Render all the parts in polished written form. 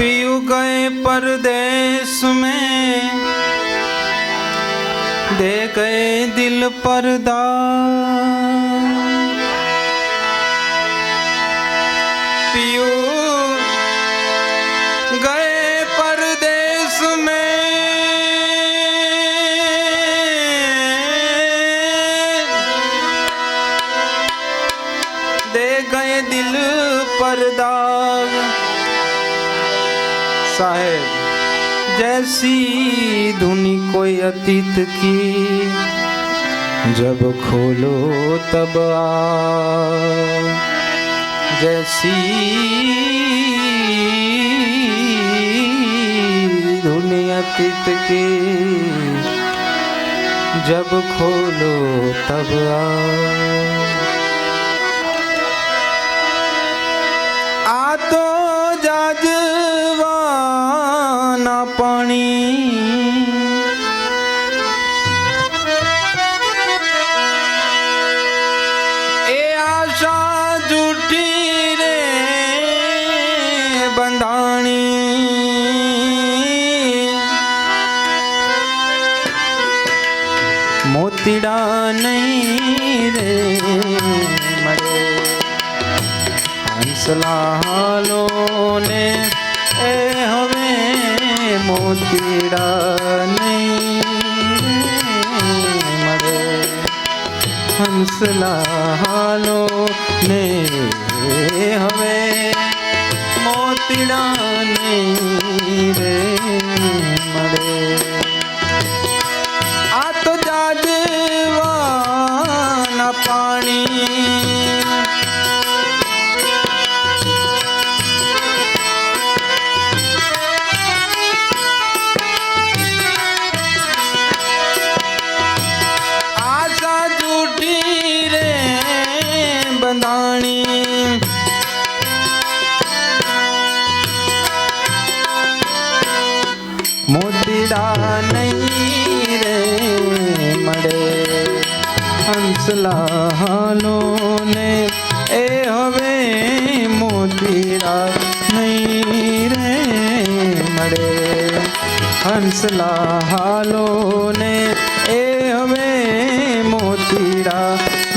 पियू गए परदेश में, दे गए दिल पर्दा। पियू गए परदेश में, दे गए दिल पर्दा। साहेब जैसी धुनी कोई अतीत की, जब खोलो तब आ। जैसी धुनी अतीत की, जब खोलो तब आ। तो जाजवाना पानी, ए आशा झूठी रे बंधानी। मोतीड़ा नहीं रे मरे, हंसलालो ने ए हवे मोतीड़ा नहीं मरे। हंसलालो ने हवे मोतीड़ा नहीं रे मरे। आ तो जाजवाना पानी, बंधानी। मोतीड़ा नहीं रे मरे, हंसलालो ने ए हवे मोतीड़ा नहीं रे मरे। हंसलालो ने ए हवे मोतीड़ा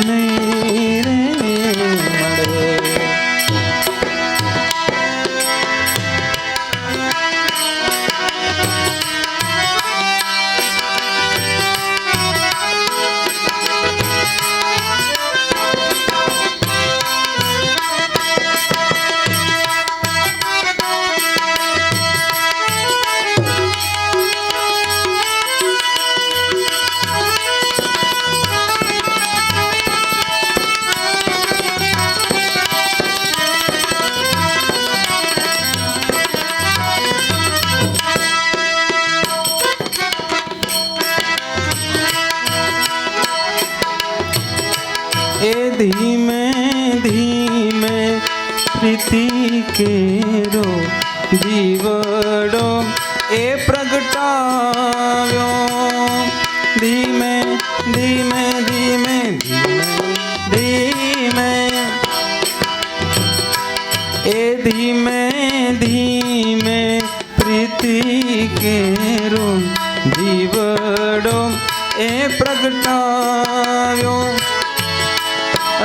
नहीं रे मरे। ए धीमे धीमे प्रीति केरो जीवड़ो ए प्रगटाव्यो। धीमे धीमे धीमे धीमे धीमे, ए धीमे धीमे प्रीति केरो जीवड़ो ए प्रगटाव्यो।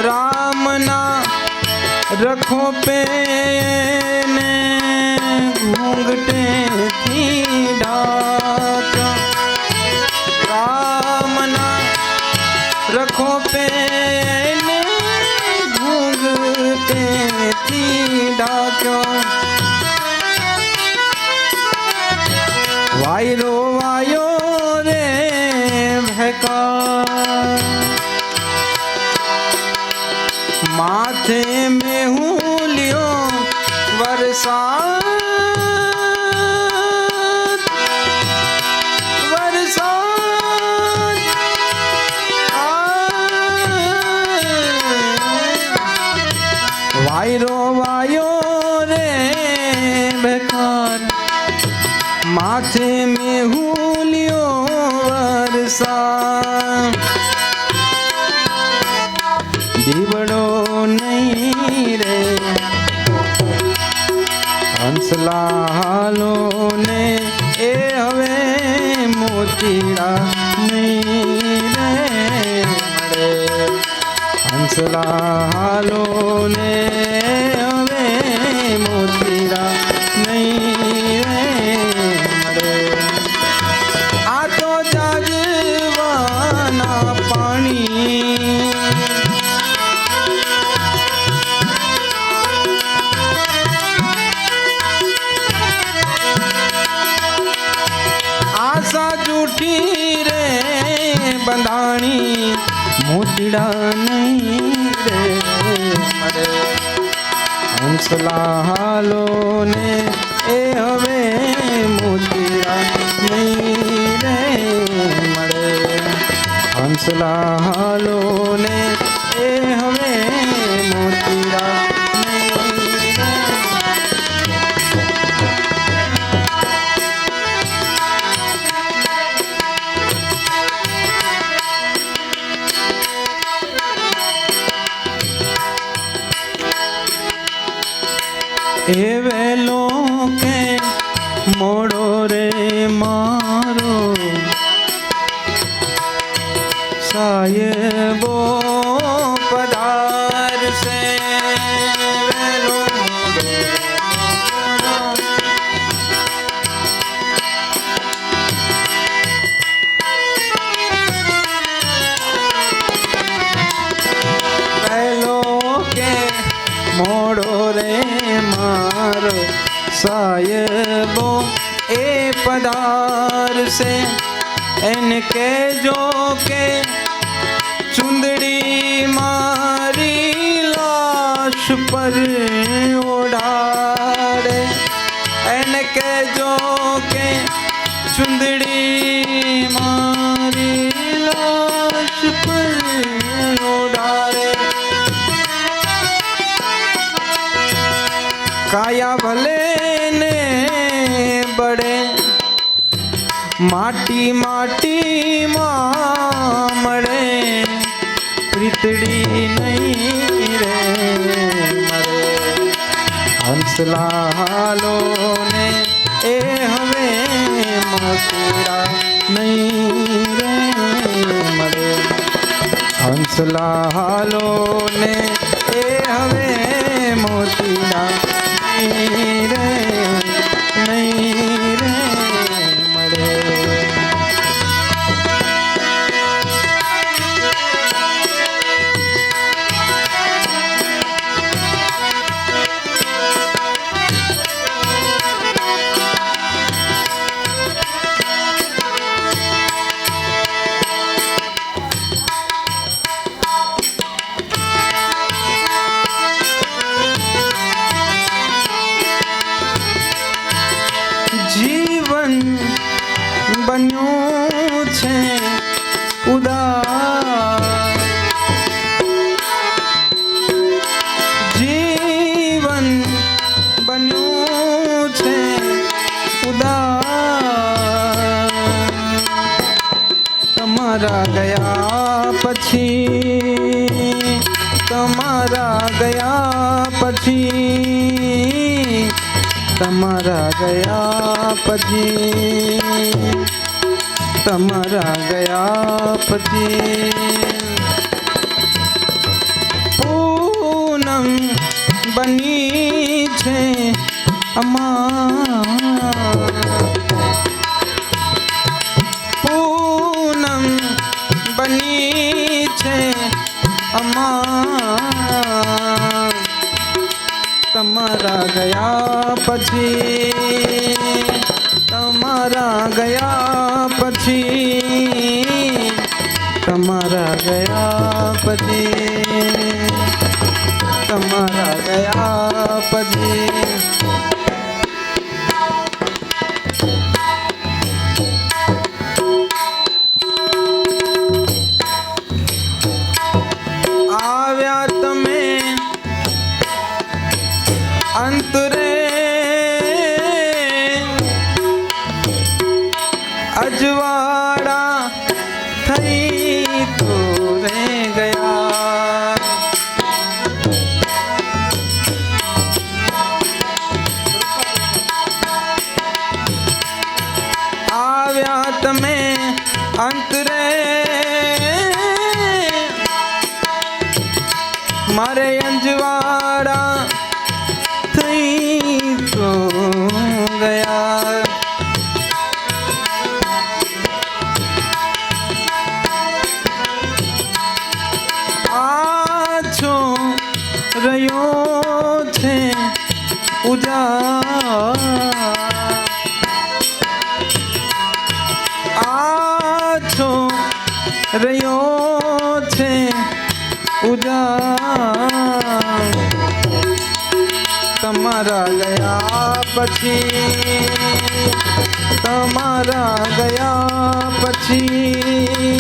राम ना रखो पे ने घूंघटे थी ढाक। राम ना रखो पे ने घूंघटे थी ढाक। वायरो वायो रे भका, माथे में हूँ लियो बरसात। बरसात वायरो वायो रे बेकार, माथे में हूँ लियो बरसात। दीवड़ो नहीं रे હંસલાલો ને એ હવે મોતીડા નહીં રે મળે. હંસલાલો ને હવે મોતીડા નહીં રે મળે. આ તો જાગવાના પાણી આશા જૂઠી રે બંધાણી મોતીડા નહીં રે મળે. હંસલાલો ને એ હવે મોતીડા નહીં રે મળે. હંસલાલો ને એ હવે મોતીડા નહીં રે. એ વેલો કે મોડો રે મારો સાહેબો પધારશે. વેલો વેલો કે મોડો રે મારો સાહેબો એ પધારશે. એને કહેજો કે ચુંદડી મારી લાશ પર ઓઢાડે. એને કહેજો કે ચુંદડી મારી લાશ પર ઓઢાડે. કાયા ભલે ને બળે માટી માટીમાં મળે. પ્રીતડી નહીં રે મરે. હંસલાલો ને એ હવે મોતીડા નહીં રે મળે. હંસલાલો ને એ હવે મોતીડા નહીં રે નહીં રે મળે. જીવન બન્યું છે ઉદાસ. જીવન બન્યું છે ઉદાસ. તમારા ગયા પછી તમારા ગયા પછી તમારા ગયા પછી તમારા ગયા પછી પૂનમ બની છે અમાર. પૂનમ બની છે અમાર. તમારા ગયા પછી તમારા ગયા પછી તમારા ગયા પછી તમારા ગયા પછી આવ્યા તમે અંતરે અજવાળા થઈ તો રે ગયા. મારે અંજવાડા થઈ તો ગયા. આછો રહ્યો છે આછો રહ્યો છે તમારા ગયા પછી, તમારા ગયા પછી,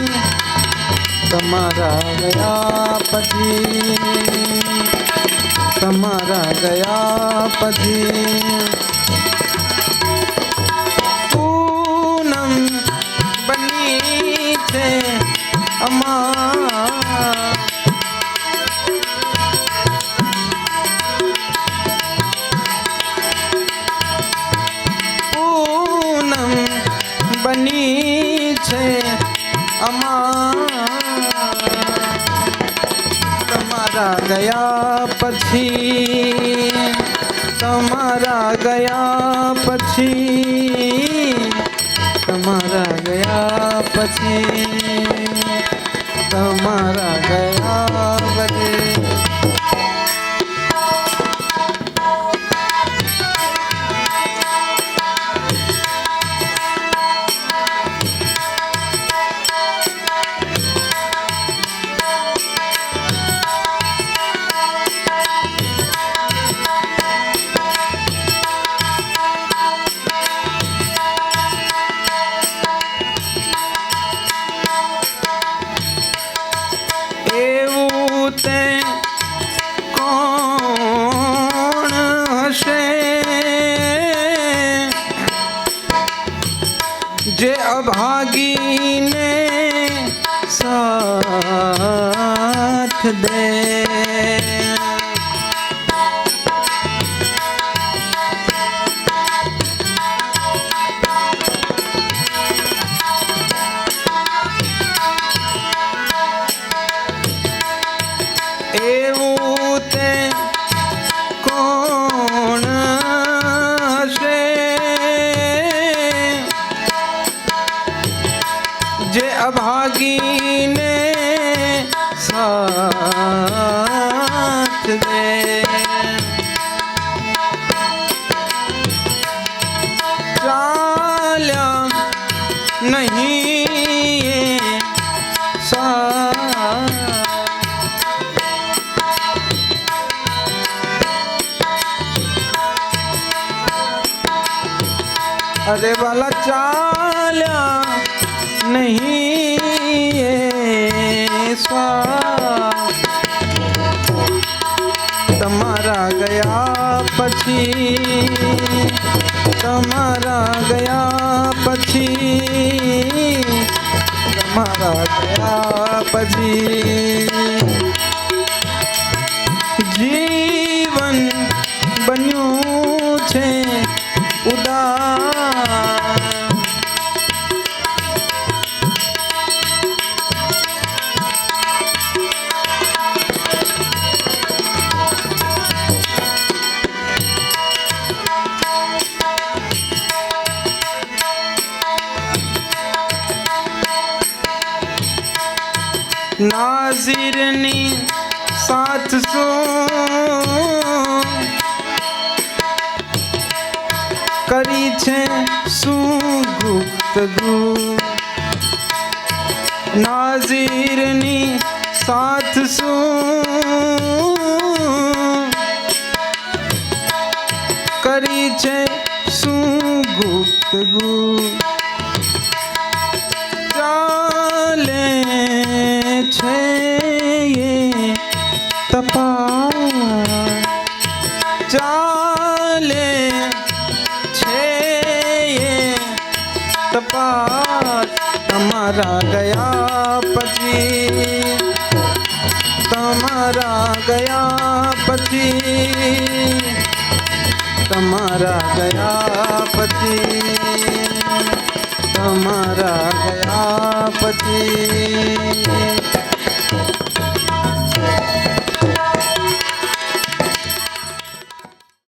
તમારા ગયા પછી, તમારા ગયા પછી પૂનમ બની છે અમાર. પૂનમ બની છે અમાર. તમારા ગયા પછી, તમારા ગયા પછી, તમારા ગયા પછી, તમારા ગયા પછી કોણ હશે જે અભાગીને સાથ દે. એવું તે કોણ હશે જે અભાગીને સાથ દે. ચાલ્યા નહીં અરે વાલા ચાલ્યા નહીં એ સ્વા. તમારા ગયા પછી, તમારા ગયા પછી, તમારા ગયા પછી જીવન બન્યું છે ઉદાર. નાઝીરની સાથ શું કરી છે શું ગુપ્તગુ. નાઝીરની સાથ શું કરી છે શું ગુપ્તગુ. ચાલે છે એ તપાસ, ચાલે છે એ તપાસ. તમારા ગયા પછી, તમારા ગયા પછી, તમારા ગયા પછી, તમારા ગયા પછી